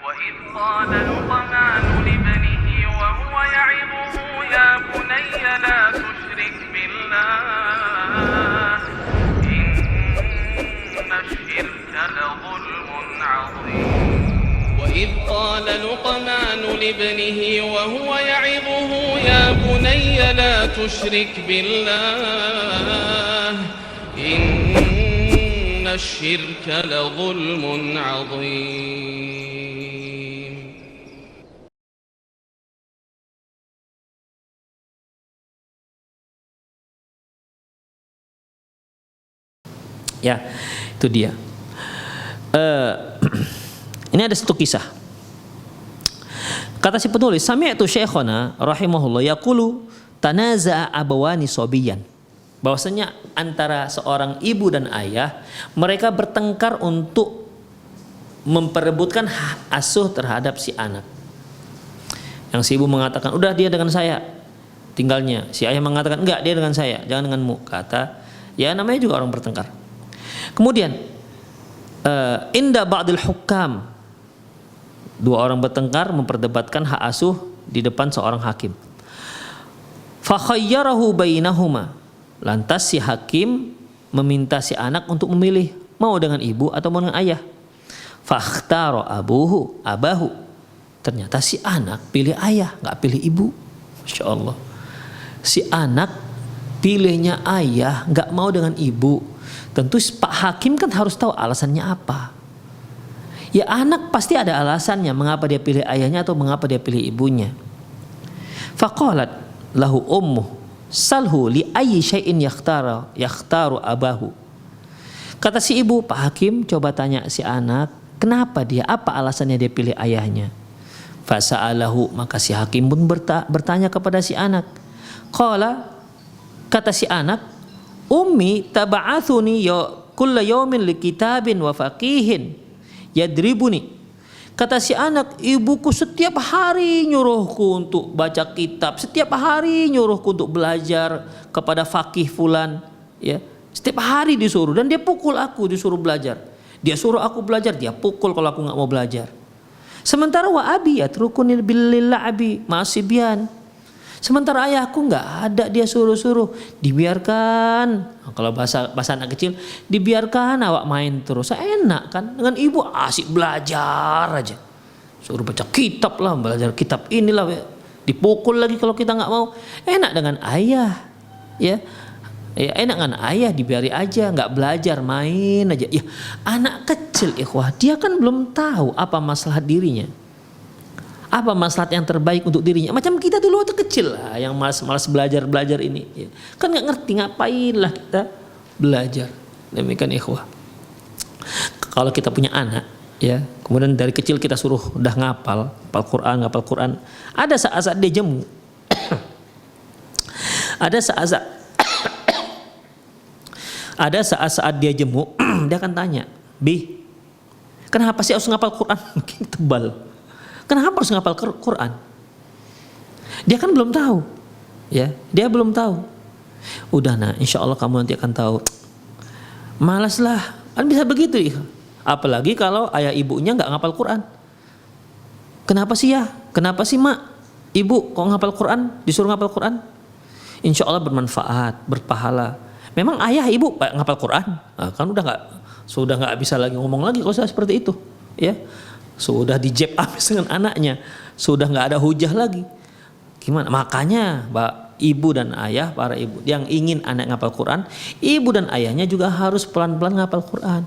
وإذ قال لقمان لابنه وهو يعظه يا بني لا تشرك بالله إن الشرك لظلم عظيم وإذ قال لقمان لابنه وهو يعظه يا بني لا تشرك بالله إن الشرك لظلم عظيم. Ya, itu dia. Ini ada satu kisah. Kata si penulis, sami'tu syekhana rahimahullah yaqulu tanaza'a abawani sobiyan. Bahwasanya antara seorang ibu dan ayah, mereka bertengkar untuk memperebutkan hak asuh terhadap si anak. Yang si ibu mengatakan, udah dia dengan saya tinggalnya. Si ayah mengatakan, enggak, dia dengan saya, jangan denganmu. Kata, ya namanya juga orang bertengkar. Kemudian inda ba'dil hukam, dua orang bertengkar memperdebatkan hak asuh di depan seorang hakim. Fa khayyarahu bainahuma, lantas si hakim meminta si anak untuk memilih mau dengan ibu atau mau dengan ayah. Fakhtara abahu, ternyata si anak pilih ayah, nggak pilih ibu. Masya Allah, si anak pilihnya ayah, nggak mau dengan ibu. Tentu Pak Hakim kan harus tahu alasannya apa. Ya anak pasti ada alasannya mengapa dia pilih ayahnya atau mengapa dia pilih ibunya. Faqalat lahu ummuh salhu li ayyi syai'in yakhtaru abahu. Kata si ibu, Pak Hakim coba tanya si anak, kenapa dia, apa alasannya dia pilih ayahnya. Fasa'alahu, maka si hakim pun bertanya kepada si anak. Qala, kata si anak, ummi taba'athuni kulla yawmin li kitabin wa faqihin yadribuni. Kata si anak, ibuku setiap hari nyuruhku untuk baca kitab, setiap hari nyuruhku untuk belajar kepada faqih fulan, ya. Setiap hari disuruh, dan dia pukul aku disuruh belajar. Dia suruh aku belajar, dia pukul kalau aku nggak mau belajar. Sementara wa abi yatrukuni bil la'bi ma'asibyan. Sementara ayahku nggak ada dia suruh-suruh, dibiarkan. Kalau bahasa anak kecil, dibiarkan awak main terus. Enak kan? Dengan ibu asik belajar aja. Suruh baca kitab lah, belajar kitab inilah. Dipukul lagi kalau kita nggak mau. Enak dengan ayah, ya. Ya enak dengan ayah, dibiari aja, nggak belajar, main aja. Ya anak kecil ikhwah, dia kan belum tahu apa masalah dirinya. Apa maslahat yang terbaik untuk dirinya. Macam kita dulu waktu kecil lah, yang malas belajar ini, ya. Kan nggak ngerti, ngapain lah kita belajar. Demikian ikhwah. Kalau kita punya anak, ya, kemudian dari kecil kita suruh udah ngapal Quran, ada saat-saat dia jemu. Ada saat-saat dia jemu, dia akan tanya, Bi, kenapa sih harus ngapal Quran? Makin tebal. Kenapa harus ngapal Quran? Dia kan belum tahu, ya. Dia belum tahu. Udah nah, insya Allah kamu nanti akan tahu. Malas lah, kan bisa begitu ya. Apalagi kalau ayah ibunya nggak ngapal Quran. Kenapa sih ya? Kenapa sih mak? Ibu kok ngapal Quran? Disuruh ngapal Quran? Insya Allah bermanfaat, berpahala. Memang ayah ibu ngapal Quran? Nah, kan sudah nggak bisa lagi ngomong lagi kalau saya seperti itu, ya. Sudah dijeb habis dengan anaknya, sudah nggak ada hujah lagi. Gimana? Makanya ibu dan ayah, para ibu yang ingin anak ngapal Quran, ibu dan ayahnya juga harus pelan-pelan ngapal Quran.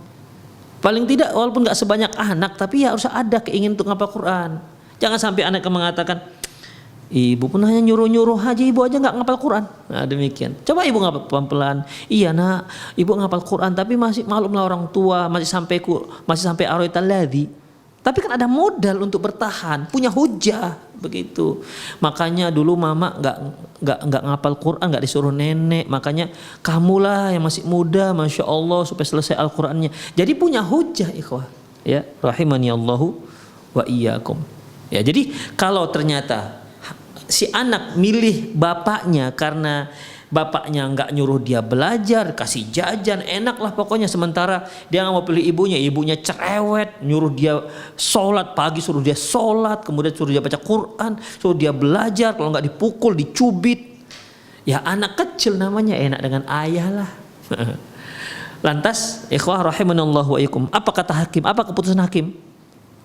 Paling tidak walaupun nggak sebanyak anak, tapi ya harus ada keinginan untuk ngapal Quran. Jangan sampai anak mengatakan, ibu pun hanya nyuruh-nyuruh aja, ibu aja nggak ngapal Quran. Nah demikian. Coba ibu ngapal pelan-pelan. Iya nak, ibu ngapal Quran, tapi masih maklumlah orang tua, masih sampai araital ladzi. Tapi kan ada modal untuk bertahan, punya hujah begitu. Makanya dulu mama nggak ngapal Quran, nggak disuruh nenek. Makanya kamulah yang masih muda, masya Allah, supaya selesai Al-Qurannya. Jadi punya hujah ikhwah, ya rahimani Allahu wa iyyakum. Ya jadi kalau ternyata si anak milih bapaknya karena bapaknya nggak nyuruh dia belajar, kasih jajan, enak lah pokoknya. Sementara dia nggak mau pilih ibunya cerewet, nyuruh dia sholat pagi, suruh dia sholat, kemudian suruh dia baca Quran, suruh dia belajar, kalau nggak dipukul, dicubit. Ya anak kecil namanya, enak dengan ayah lah. Lantas, ikhwah rahimanallahu wa iyyakum, apa kata hakim? Apa keputusan hakim?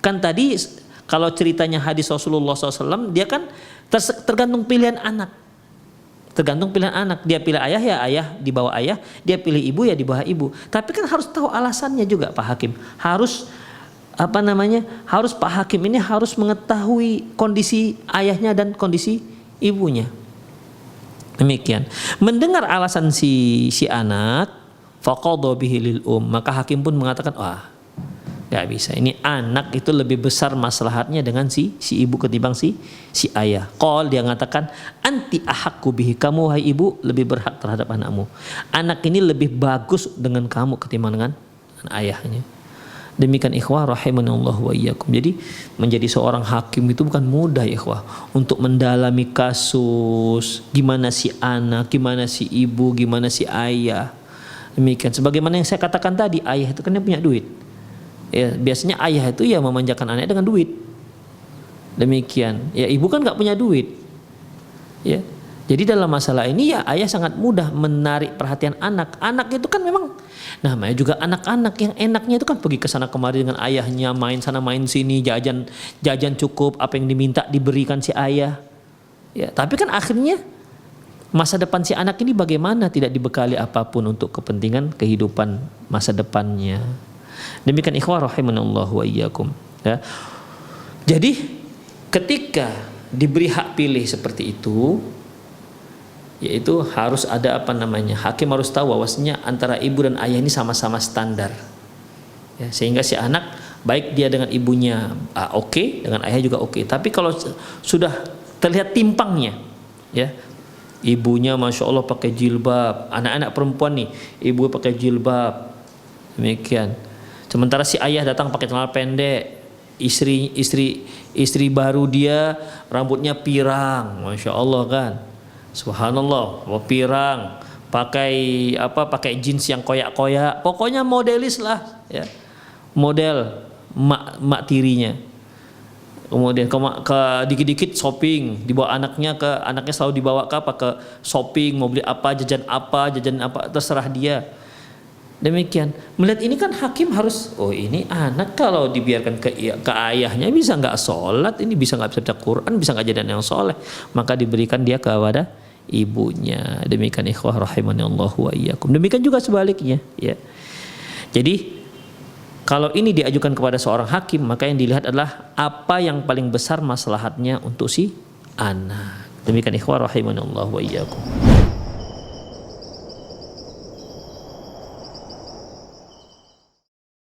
Kan tadi kalau ceritanya hadis Rasulullah SAW, dia kan tergantung pilihan anak. Tergantung pilihan anak. Dia pilih ayah, ya ayah di bawah ayah. Dia pilih ibu, ya di bawah ibu. Tapi kan harus tahu alasannya juga Pak Hakim. Harus harus Pak Hakim ini harus mengetahui kondisi ayahnya dan kondisi ibunya. Demikian. Mendengar alasan si anak, faqadha bihi lil maka hakim pun mengatakan, wah, gak bisa. Ini anak itu lebih besar maslahatnya dengan si ibu ketimbang si ayah. Dia mengatakan, anti ahakku bihi, kamu wahai ibu lebih berhak terhadap anakmu. Anak ini lebih bagus dengan kamu ketimbang dengan ayahnya. Demikian ikhwah rahimanallahu wa iyyakum. Jadi menjadi seorang hakim itu bukan mudah ikhwah. Untuk mendalami kasus, gimana si anak, gimana si ibu, gimana si ayah. Demikian. Sebagaimana yang saya katakan tadi, ayah itu kan dia punya duit. Ya, biasanya ayah itu ya memanjakan anaknya dengan duit. Demikian. Ya ibu kan nggak punya duit. Ya. Jadi dalam masalah ini ya ayah sangat mudah menarik perhatian anak. Anak itu kan memang namanya juga anak-anak, yang enaknya itu kan pergi ke sana kemari dengan ayahnya, main sana main sini, jajan cukup, apa yang diminta diberikan si ayah. Ya, tapi kan akhirnya masa depan si anak ini bagaimana, tidak dibekali apapun untuk kepentingan kehidupan masa depannya. Demikian ikhwah rahimanallahu wa iyyakum. Ya. Jadi ketika diberi hak pilih seperti itu, yaitu harus ada hakim harus tahu bahwasanya antara ibu dan ayah ini sama-sama standar. Ya, sehingga si anak baik dia dengan ibunya oke, dengan ayah juga oke. Tapi kalau sudah terlihat timpangnya, ya, ibunya masya Allah pakai jilbab, anak-anak perempuan nih, ibu pakai jilbab, demikian. Sementara si ayah datang pakai celana pendek, istri baru dia rambutnya pirang, masya Allah kan, subhanallah, pirang, pakai jeans yang koyak-koyak, pokoknya modelis lah, ya, model mak tirinya. Kemudian ke dikit-dikit shopping, dibawa anaknya selalu dibawa ke shopping, mau beli apa, jajan apa, terserah dia. Demikian. Melihat ini kan hakim harus, ini anak kalau dibiarkan ke ayahnya bisa nggak sholat, ini bisa nggak baca Quran, bisa nggak jadi anak yang soleh, maka diberikan dia kepada ibunya. Demikian ikhwah rahimanallahu wa iyyakum. Demikian juga sebaliknya, ya. Jadi kalau ini diajukan kepada seorang hakim, maka yang dilihat adalah apa yang paling besar maslahatnya untuk si anak. Demikian ikhwah rahimanallahu wa iyyakum.